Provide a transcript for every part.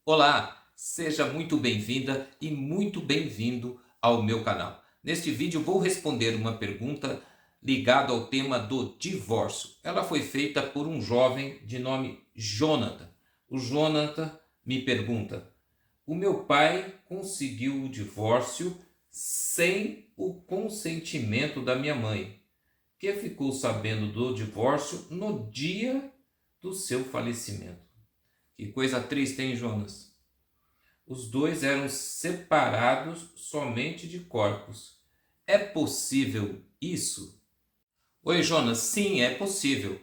Olá, seja muito bem-vinda e muito bem-vindo ao meu canal. Neste vídeo vou responder uma pergunta ligada ao tema do divórcio. Ela foi feita por um jovem de nome Jonathan. O Jonathan me pergunta: o meu pai conseguiu o divórcio sem o consentimento da minha mãe, que ficou sabendo do divórcio no dia do seu falecimento. Que coisa triste, hein, Jonas? Os dois eram separados somente de corpos. É possível isso? Oi, Jonas, sim, é possível.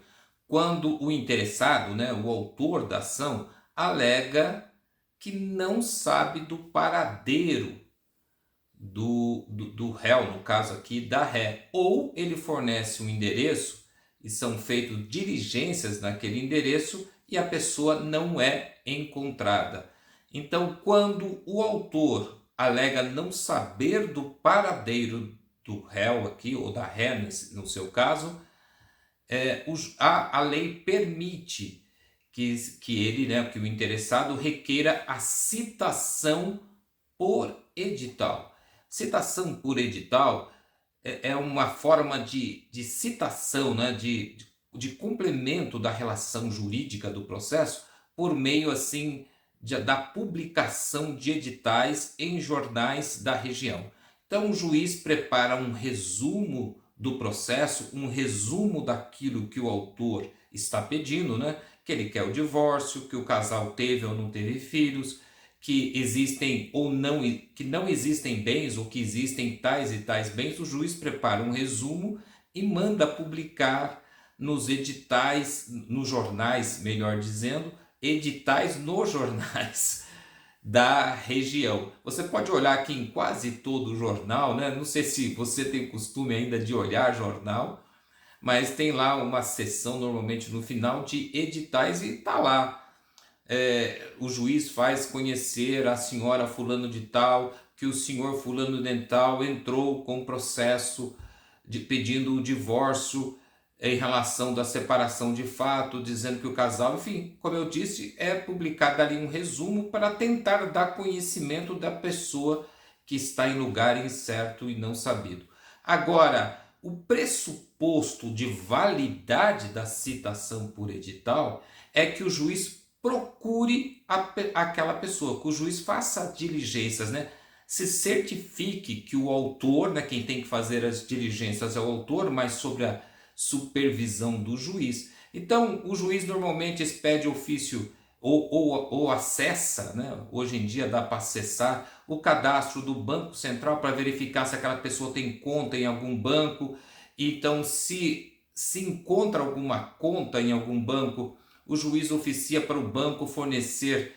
Quando o interessado, o autor da ação, alega que não sabe do paradeiro do réu, no caso aqui da ré, ou ele fornece um endereço e são feitas diligências naquele endereço e a pessoa não é encontrada. Então, quando o autor alega não saber do paradeiro do réu aqui, ou da ré no seu caso, a lei permite que o interessado requeira a citação por edital. Citação por edital é uma forma de citação, de complemento da relação jurídica do processo por meio assim da publicação de editais em jornais da região. Então o juiz prepara um resumo do processo, um resumo daquilo que o autor está pedindo, que ele quer o divórcio, que o casal teve ou não teve filhos, que existem ou não, que não existem bens ou que existem tais e tais bens. O juiz prepara um resumo e manda publicar nos editais, nos jornais, melhor dizendo, editais nos jornais da região. Você pode olhar aqui em quase todo o jornal, Não sei se você tem costume ainda de olhar jornal, mas tem lá uma seção normalmente no final de editais e tá lá. O juiz faz conhecer a senhora fulano de tal que o senhor fulano de tal entrou com processo pedindo o divórcio em relação da separação de fato, dizendo que o casal, enfim, como eu disse, é publicado ali um resumo para tentar dar conhecimento da pessoa que está em lugar incerto e não sabido. Agora, o pressuposto de validade da citação por edital é que o juiz procure aquela pessoa, que o juiz faça diligências, se certifique que o autor, quem tem que fazer as diligências é o autor, mas sobre a supervisão do juiz. Então, o juiz normalmente expede ofício ou acessa, hoje em dia dá para acessar o cadastro do Banco Central para verificar se aquela pessoa tem conta em algum banco. Então, se encontra alguma conta em algum banco, o juiz oficia para o banco fornecer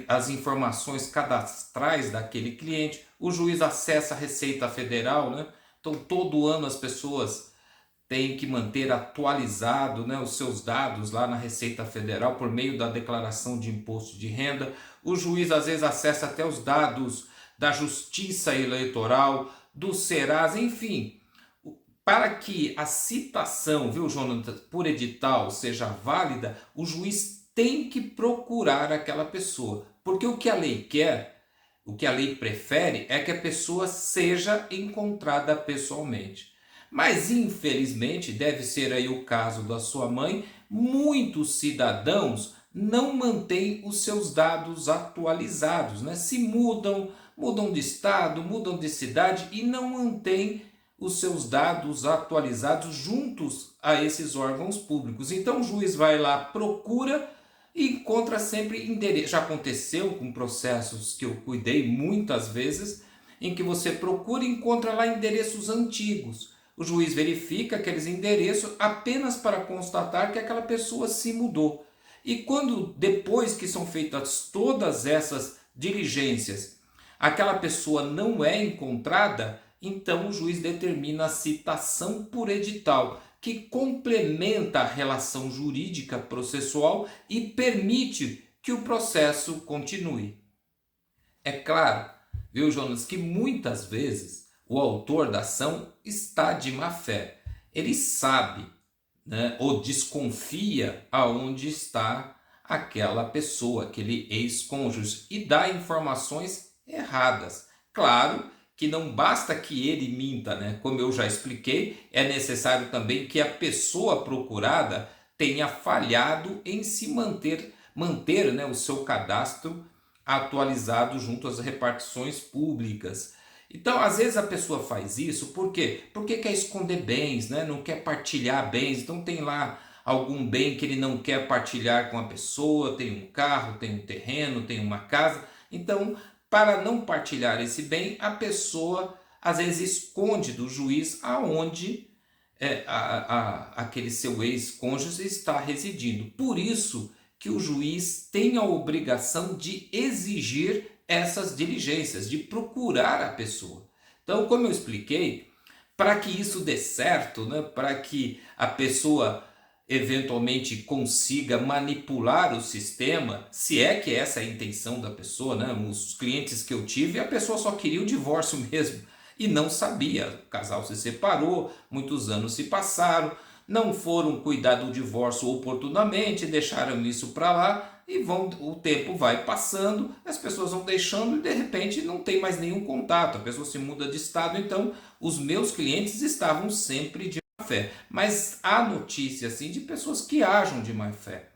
as informações cadastrais daquele cliente. O juiz acessa a Receita Federal, Então, todo ano as pessoas têm que manter atualizado, os seus dados lá na Receita Federal por meio da declaração de imposto de renda. O juiz às vezes acessa até os dados da Justiça Eleitoral, do Serasa, enfim. Para que a citação, viu, Jonathan, por edital seja válida, o juiz tem que procurar aquela pessoa. Porque o que a lei quer, o que a lei prefere é que a pessoa seja encontrada pessoalmente. Mas infelizmente, deve ser aí o caso da sua mãe, muitos cidadãos não mantêm os seus dados atualizados, Se mudam, mudam de estado, mudam de cidade e não mantêm os seus dados atualizados juntos a esses órgãos públicos. Então o juiz vai lá, procura e encontra sempre endereço. Já aconteceu com processos que eu cuidei muitas vezes, em que você procura e encontra lá endereços antigos. O juiz verifica aqueles endereços apenas para constatar que aquela pessoa se mudou. E quando, depois que são feitas todas essas diligências, aquela pessoa não é encontrada, então o juiz determina a citação por edital, que complementa a relação jurídica processual e permite que o processo continue. É claro, viu, Jonas, que muitas vezes o autor da ação está de má fé. Ele sabe, ou desconfia aonde está aquela pessoa, aquele ex-cônjuge, e dá informações erradas. Claro que não basta que ele minta, né? Como eu já expliquei, é necessário também que a pessoa procurada tenha falhado em se manter, né, o seu cadastro atualizado junto às repartições públicas. Então, às vezes a pessoa faz isso, por quê? Porque quer esconder bens, né? Não quer partilhar bens. Então tem lá algum bem que ele não quer partilhar com a pessoa, tem um carro, tem um terreno, tem uma casa. Então, para não partilhar esse bem, a pessoa às vezes esconde do juiz aonde aquele seu ex-cônjuge está residindo. Por isso que o juiz tem a obrigação de exigir essas diligências, de procurar a pessoa. Então, como eu expliquei, para que isso dê certo, né, para que a pessoa eventualmente consiga manipular o sistema, se é que essa é a intenção da pessoa, né? Os clientes que eu tive, a pessoa só queria o divórcio mesmo e não sabia. O casal se separou, muitos anos se passaram, não foram cuidar do divórcio oportunamente, deixaram isso para lá e o tempo vai passando, as pessoas vão deixando e de repente não tem mais nenhum contato, a pessoa se muda de estado. Então os meus clientes estavam sempre de má fé, mas há notícias assim de pessoas que agem de má fé.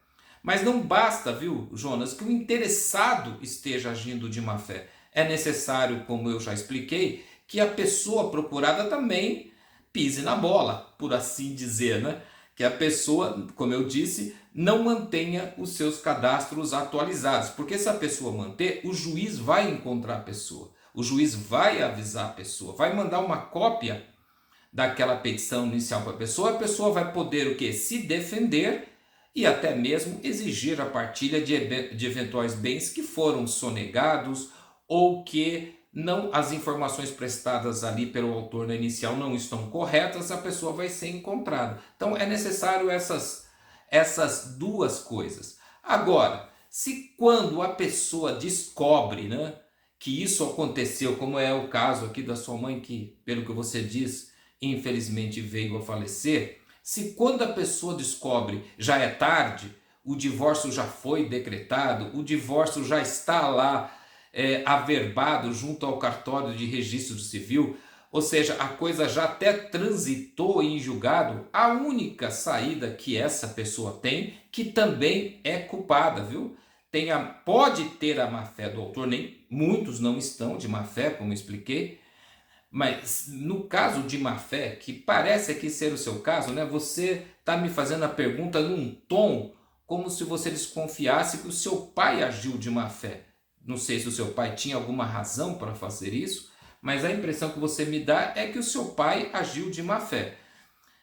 Mas não basta, viu, Jonas, que o interessado esteja agindo de má fé. É necessário, como eu já expliquei, que a pessoa procurada também pise na bola, por assim dizer, né? Que a pessoa, como eu disse, não mantenha os seus cadastros atualizados, porque se a pessoa manter, o juiz vai encontrar a pessoa, o juiz vai avisar a pessoa, vai mandar uma cópia daquela petição inicial para a pessoa vai poder o que? Se defender e até mesmo exigir a partilha de eventuais bens que foram sonegados ou que não, as informações prestadas ali pelo autor na inicial não estão corretas, a pessoa vai ser encontrada. Então é necessário essas duas coisas. Agora, se quando a pessoa descobre, né, que isso aconteceu, como é o caso aqui da sua mãe, que pelo que você diz, infelizmente veio a falecer, se quando a pessoa descobre já é tarde, o divórcio já foi decretado, o divórcio já está lá averbado junto ao cartório de registro civil, ou seja, a coisa já até transitou em julgado, a única saída que essa pessoa tem, que também é culpada, viu? Pode ter a má fé do autor, nem muitos não estão de má fé, como eu expliquei, mas no caso de má fé, que parece aqui ser o seu caso, né? Você está me fazendo a pergunta num tom como se você desconfiasse que o seu pai agiu de má fé. Não sei se o seu pai tinha alguma razão para fazer isso, mas a impressão que você me dá é que o seu pai agiu de má fé.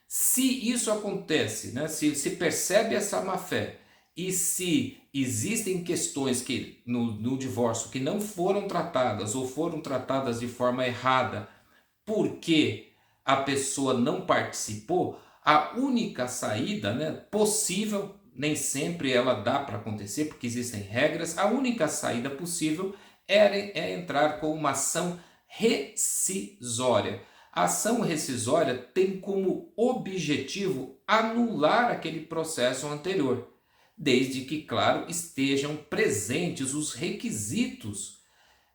Se isso acontece, né? Se percebe essa má fé e se existem questões que no divórcio que não foram tratadas ou foram tratadas de forma errada porque a pessoa não participou, a única saída, né, possível, nem sempre ela dá para acontecer, porque existem regras, a única saída possível é entrar com uma ação rescisória. A ação rescisória tem como objetivo anular aquele processo anterior, desde que, claro, estejam presentes os requisitos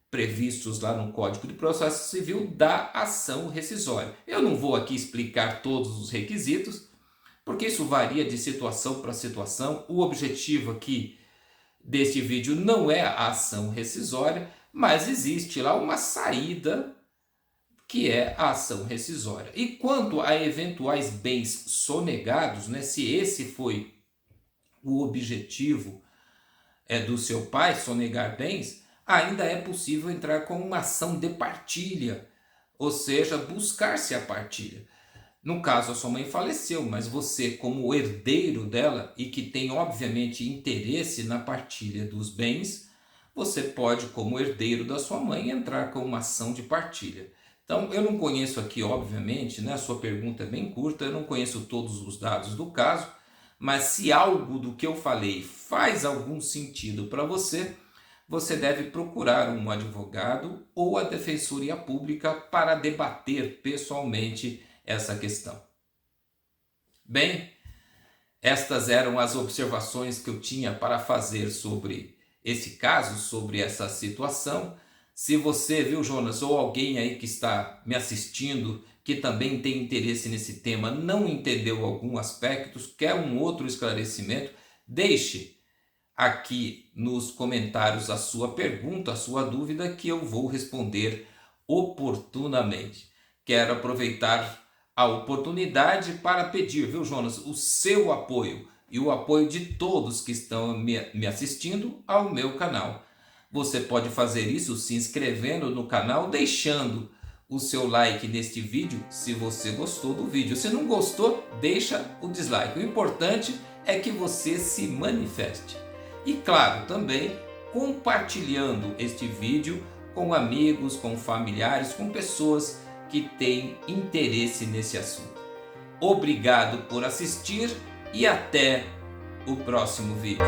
previstos lá no Código de Processo Civil da ação rescisória. Eu não vou aqui explicar todos os requisitos, porque isso varia de situação para situação. O objetivo aqui deste vídeo não é a ação rescisória, mas existe lá uma saída que é a ação rescisória. E quanto a eventuais bens sonegados, né, se esse foi o objetivo do seu pai, sonegar bens, ainda é possível entrar com uma ação de partilha, ou seja, buscar-se a partilha. No caso, a sua mãe faleceu, mas você, como herdeiro dela e que tem, obviamente, interesse na partilha dos bens, você pode, como herdeiro da sua mãe, entrar com uma ação de partilha. Então, eu não conheço aqui, obviamente, né, a sua pergunta é bem curta, eu não conheço todos os dados do caso, mas se algo do que eu falei faz algum sentido para você, você deve procurar um advogado ou a Defensoria Pública para debater pessoalmente essa questão. Bem, Estas eram as observações que eu tinha para fazer sobre esse caso, sobre essa situação. Se você, viu, Jonas, ou alguém aí que está me assistindo, que também tem interesse nesse tema, não entendeu algum aspecto, quer um outro esclarecimento, deixe aqui nos comentários a sua pergunta, a sua dúvida, que eu vou responder oportunamente. Quero aproveitar a oportunidade para pedir, viu, Jonas, o seu apoio e o apoio de todos que estão me assistindo ao meu canal. Você pode fazer isso se inscrevendo no canal, deixando o seu like neste vídeo se você gostou do vídeo. Se não gostou, deixa o dislike. O importante é que você se manifeste. E claro, também compartilhando este vídeo com amigos, com familiares, com pessoas que têm interesse nesse assunto. Obrigado por assistir e até o próximo vídeo.